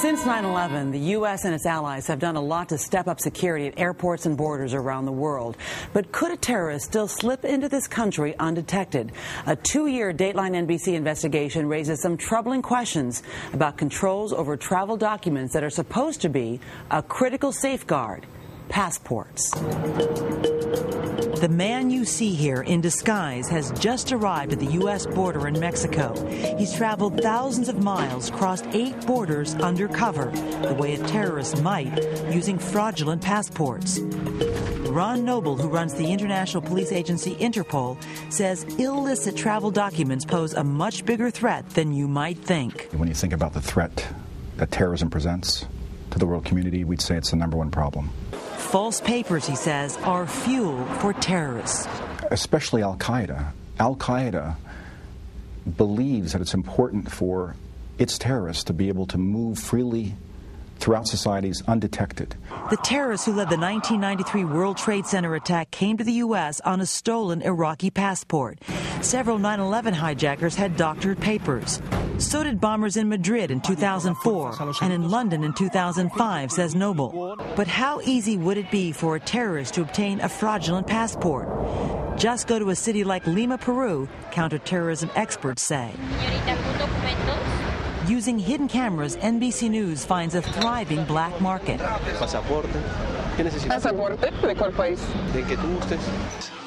Since 9/11, the U.S. and its allies have done a lot to step up security at airports and borders around the world. But could a terrorist still slip into this country undetected? A 2-year Dateline NBC investigation raises some troubling questions about controls over travel documents that are supposed to be a critical safeguard: passports. The man you see here in disguise has just arrived at the U.S. border in Mexico. He's traveled thousands of miles, crossed 8 borders undercover, the way a terrorist might, using fraudulent passports. Ron Noble, who runs the international police agency Interpol, says illicit travel documents pose a much bigger threat than you might think. When you think about the threat that terrorism presents to the world community, we'd say it's the #1 problem. False papers, he says, are fuel for terrorists. Especially Al-Qaeda. Al-Qaeda believes that it's important for its terrorists to be able to move freely throughout societies undetected. The terrorists who led the 1993 World Trade Center attack came to the U.S. on a stolen Iraqi passport. Several 9/11 hijackers had doctored papers. So did bombers in Madrid in 2004 and in London in 2005, says Noble. But how easy would it be for a terrorist to obtain a fraudulent passport? Just go to a city like Lima, Peru, counterterrorism experts say. Using hidden cameras, NBC News finds a thriving black market.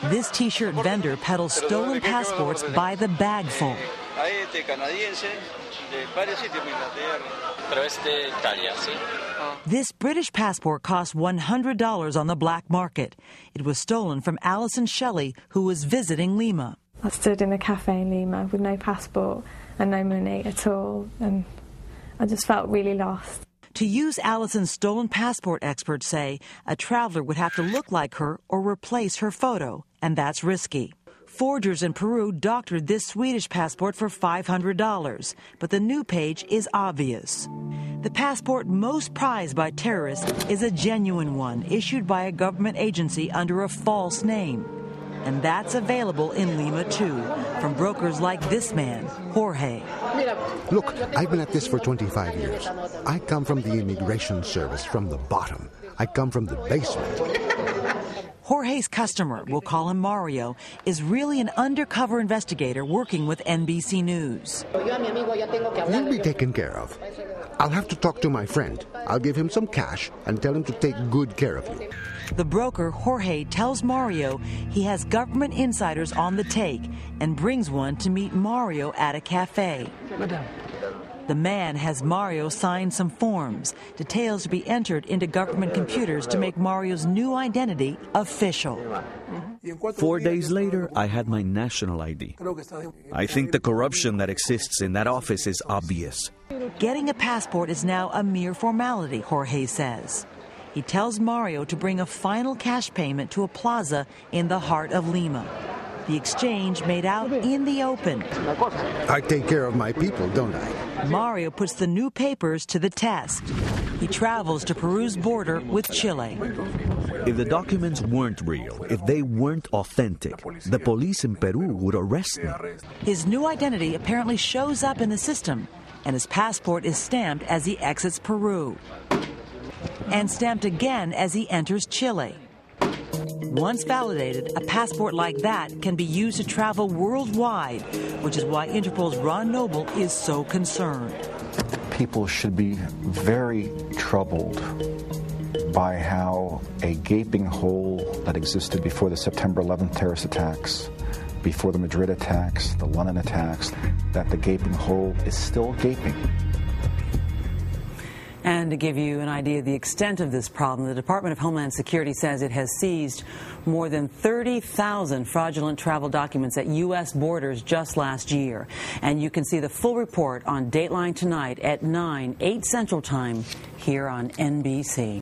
This T-shirt vendor peddles stolen passports by the bagful. This British passport cost $100 on the black market. It was stolen from Alison Shelley, who was visiting Lima. I stood in a cafe in Lima with no passport and no money at all, and I just felt really lost. To use Alison's stolen passport, experts say, a traveler would have to look like her or replace her photo, and that's risky. Forgers in Peru doctored this Swedish passport for $500, but the new page is obvious. The passport most prized by terrorists is a genuine one, issued by a government agency under a false name. And that's available in Lima, too, from brokers like this man, Jorge. Look, I've been at this for 25 years. I come from the immigration service, from the bottom. I come from the basement. Jorge's customer, we'll call him Mario, is really an undercover investigator working with NBC News. You'll be taken care of. I'll have to talk to my friend. I'll give him some cash and tell him to take good care of you. The broker, Jorge, tells Mario he has government insiders on the take and brings one to meet Mario at a cafe. The man has Mario sign some forms, details to be entered into government computers to make Mario's new identity official. 4 days later, I had my national ID. I think the corruption that exists in that office is obvious. Getting a passport is now a mere formality, Jorge says. He tells Mario to bring a final cash payment to a plaza in the heart of Lima. The exchange made out in the open. I take care of my people, don't I? Mario puts the new papers to the test. He travels to Peru's border with Chile. If the documents weren't real, if they weren't authentic, the police in Peru would arrest me. His new identity apparently shows up in the system, and his passport is stamped as he exits Peru. And stamped again as he enters Chile. Once validated, a passport like that can be used to travel worldwide, which is why Interpol's Ron Noble is so concerned. People should be very troubled by how a gaping hole that existed before the September 11th terrorist attacks, before the Madrid attacks, the London attacks, that the gaping hole is still gaping. And to give you an idea of the extent of this problem, the Department of Homeland Security says it has seized more than 30,000 fraudulent travel documents at U.S. borders just last year. And you can see the full report on Dateline tonight at 9, 8 Central Time here on NBC.